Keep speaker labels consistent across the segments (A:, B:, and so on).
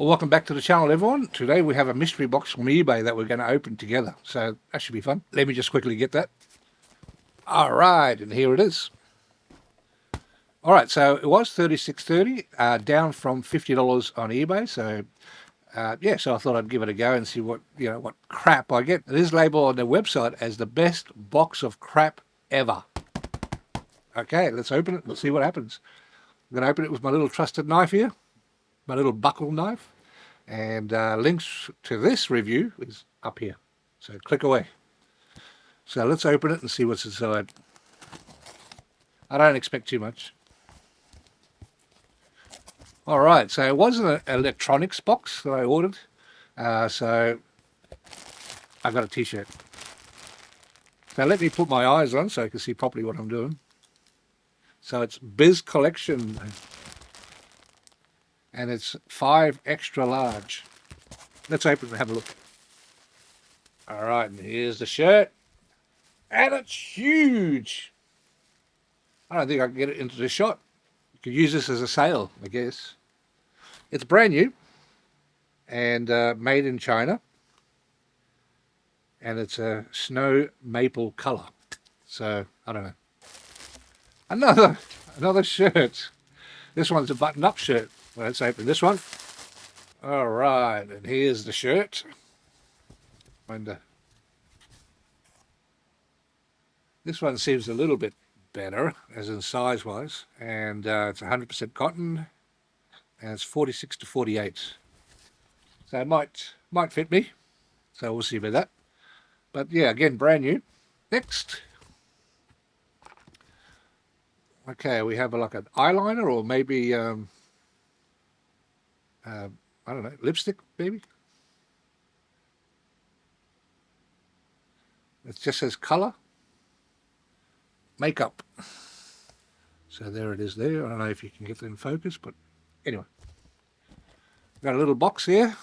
A: Well, welcome back to the channel, everyone. Today we have a mystery box from eBay that we're going to open together. So that should be fun. Let me just quickly get that. All right, and here it is. All right, so it was $36.30, down from $50 on eBay. So yeah, so I thought I'd give it a go and see what what crap I get. It is labeled on their website as the best box of crap ever. Okay, let's open it and see what happens. I'm going to open it with my little trusted knife here, my little buckle knife. And links to this review is up here. So click away. So let's open it and see what's inside. I don't expect too much. All right, so it was an electronics box that I ordered. So I got a t-shirt. So let me put my eyes on so I can see properly what I'm doing. So it's Biz Collection. And it's 5 extra large. Let's open it and have a look. All right, and here's the shirt. And it's huge. I don't think I can get it into the shot. You could use this as a sail, I guess. It's brand new and made in China. And it's a snow maple color. So, I don't know. Another shirt. This one's a button-up shirt. Well, let's open this one. All right, and here's the shirt. This one seems a little bit better, as in size-wise, and it's 100% cotton, and it's 46 to 48. So it might fit me. So we'll see about that. But yeah, again, brand new. Next. Okay, we have like an eyeliner, or maybe I don't know, lipstick, maybe. It just says color. Makeup. So there it is there. I don't know if you can get it in focus, but anyway. Got a little box here.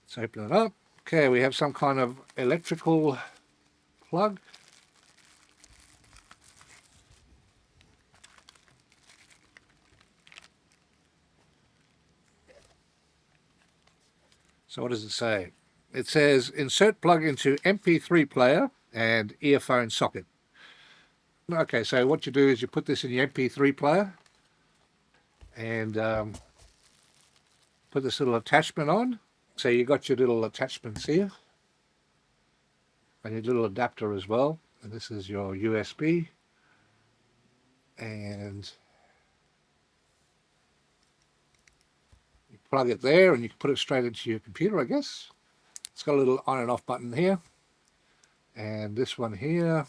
A: Let's open it up. Okay, we have some kind of electrical plug. So what does it say? It says insert plug into MP3 player and earphone socket. Okay, so what you do is you put this in your MP3 player and put this little attachment on. So you got your little attachments here and your little adapter as well. And this is your USB. And you plug it there and you can put it straight into your computer, I guess. It's got a little on and off button here. And this one here,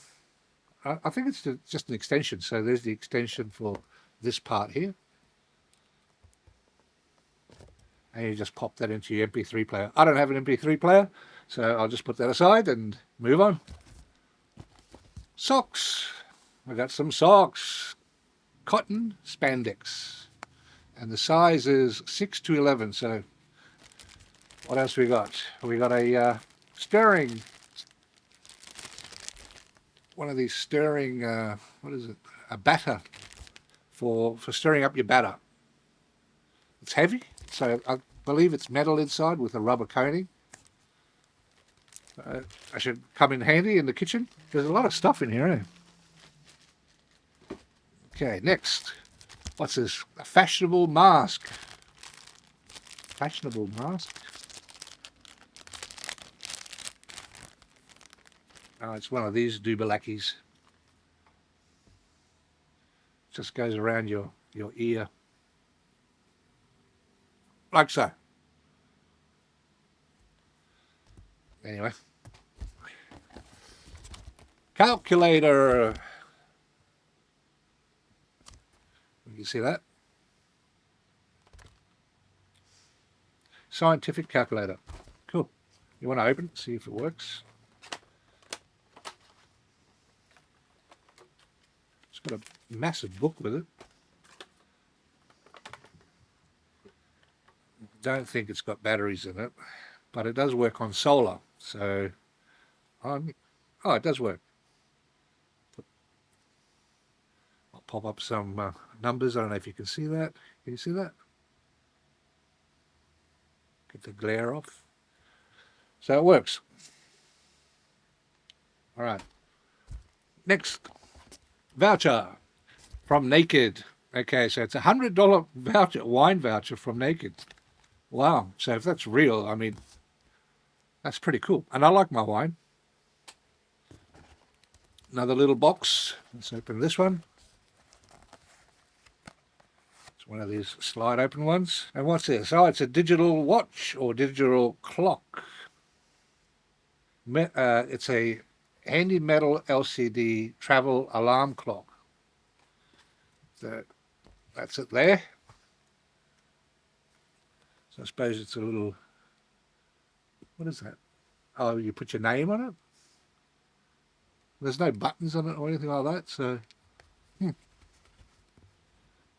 A: I think it's just an extension. So there's the extension for this part here. And you just pop that into your MP3 player. I don't have an MP3 player, so I'll just put that aside and move on. Socks. I got some socks. Cotton spandex. And the size is 6 to 11. So what else we got? We got a stirring. One of these stirring, what is it? A batter for stirring up your batter. It's heavy, so I believe it's metal inside with a rubber coating. I should come in handy in the kitchen. There's a lot of stuff in here, eh? Okay, next. What's this? A fashionable mask. Fashionable mask? Oh, it's one of these doobalackies. Just goes around your ear. Like so. Anyway. Calculator. You see that? Scientific calculator. Cool. You want to open it, see if it works. It's got a massive book with it. Don't think it's got batteries in it, but it does work on solar. So, oh, it does work. I'll pop up some numbers. I don't know if you can see that. Can you see that? Get the glare off. So it works. All right. Next, voucher from Naked. Okay, so it's $100 voucher, wine voucher from Naked. Wow. So if that's real, I mean, that's pretty cool. And I like my wine. Another little box. Let's open this one. It's one of these slide open ones. And what's this? Oh, it's a digital watch or digital clock. It's a handy metal LCD travel alarm clock. So that's it there. So I suppose it's a little, what is that? Oh, you put your name on it? There's no buttons on it or anything like that, so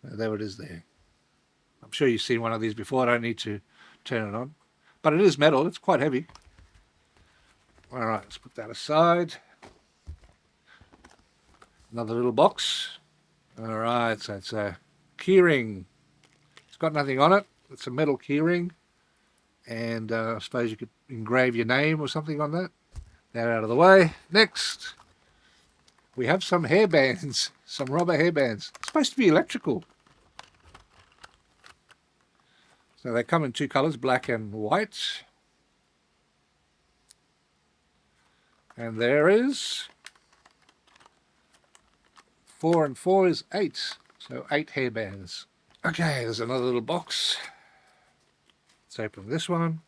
A: there it is there. I'm sure you've seen one of these before. I don't need to turn it on. But it is metal. It's quite heavy. All right, let's put that aside. Another little box. All right, so it's a keyring. It's got nothing on it. It's a metal keyring. And I suppose you could engrave your name or something on that. That out of the way. Next, we have some hairbands. Some rubber hairbands. It's supposed to be electrical. So they come in two colors, black and white. And there is 4 and 4 is 8. So 8 hairbands. Okay, there's another little box. Let's open this one.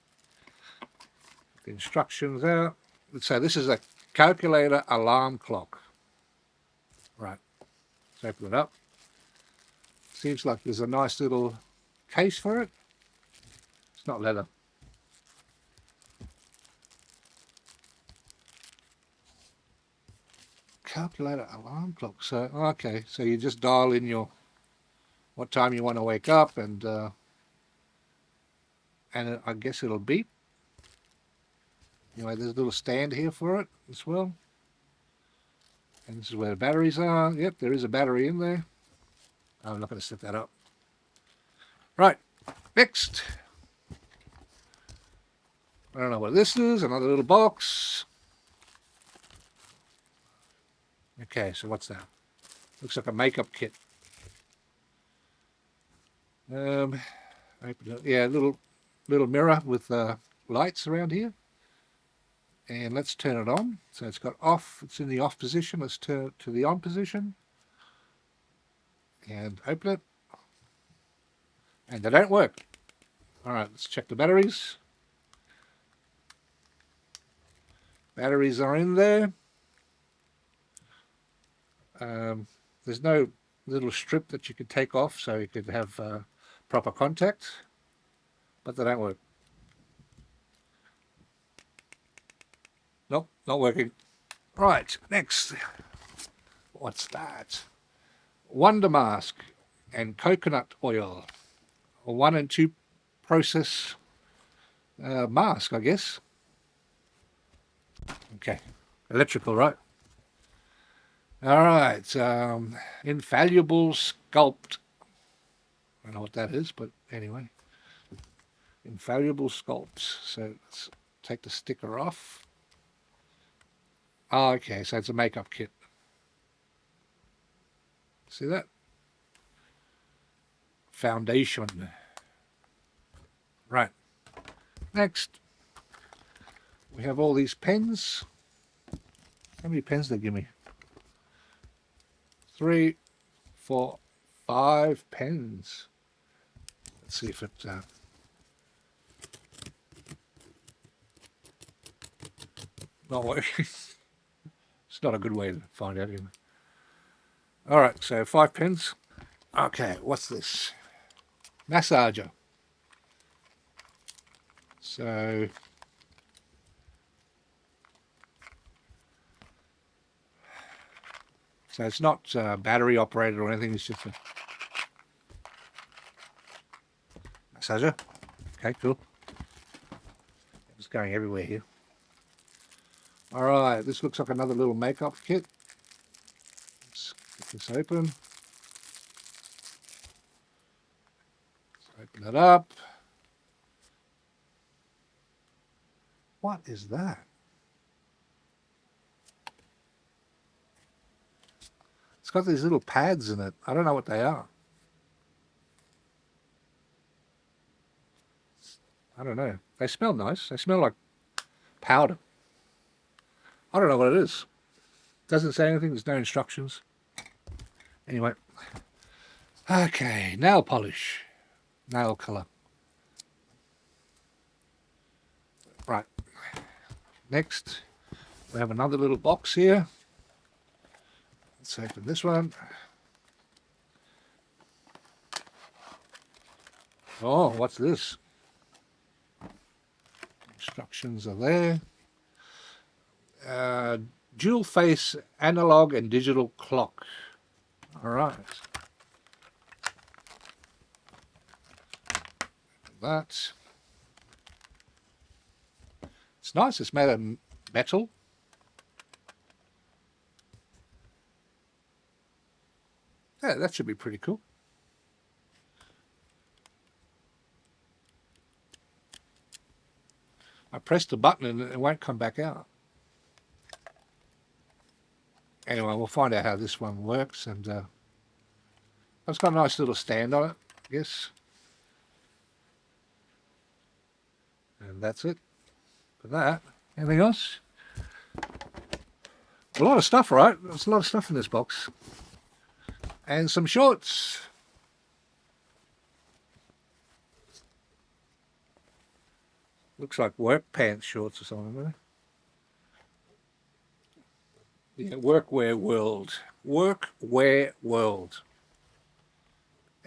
A: The instructions out. So this is a calculator alarm clock. Right. Let's open it up. Seems like there's a nice little case for it. It's not leather. Calculator alarm clock. So okay, so you just dial in your what time you want to wake up, and I guess it'll beep. Anyway, there's a little stand here for it as well, and this is where the batteries are. Yep, there is a battery in there. I'm not going to set that up. Right, next. I don't know what this is. Another little box. Okay, so what's that? Looks like a makeup kit. Open it. Yeah, little mirror with lights around here. And let's turn it on. So it's got off. It's in the off position. Let's turn it to the on position. And open it. And they don't work. All right, let's check the batteries. Batteries are in there. There's no little strip that you could take off so you could have proper contact, but they don't work. Nope, not working. Right, next. What's that? Wonder Mask and coconut oil. A 1 and 2 process mask, I guess. Okay, electrical, right? All right, Infallible Sculpt. I don't know what that is, but anyway. Infallible Sculpts. So let's take the sticker off. Oh, okay, so it's a makeup kit. See that? Foundation. Right. Next, we have all these pens. How many pens did they give me? 3, 4, 5 pens. Let's see if it not working. It's not a good way to find out. All right, so 5 pens. Okay, what's this? Massager. So it's not battery operated or anything. It's just a massager. Okay, cool. It's going everywhere here. All right, this looks like another little makeup kit. Let's get this open. Let's open it up. What is that? It's got these little pads in it. I don't know what they are. I don't know. They smell nice. They smell like powder. I don't know what it is. Doesn't say anything. There's no instructions. Anyway. Okay, nail polish. Nail colour. Right. Next, we have another little box here. Let's open this one. Oh, what's this? Instructions are there. Dual face analog and digital clock. All right. That. It's nice. It's made of metal. Yeah, that should be pretty cool. I pressed the button and it won't come back out. Anyway, we'll find out how this one works. And it's got a nice little stand on it, I guess. And that's it for that. Anything else? A lot of stuff, right? There's a lot of stuff in this box. And some shorts. Looks like work pants shorts or something, right? Yeah, Workwear World. Workwear World.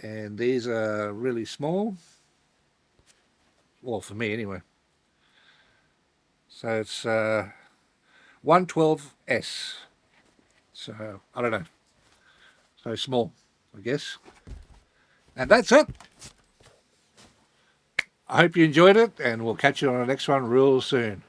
A: And these are really small. Well, for me anyway. So it's 112S. So, I don't know. So small, I guess. And that's it. I hope you enjoyed it, and we'll catch you on the next one real soon.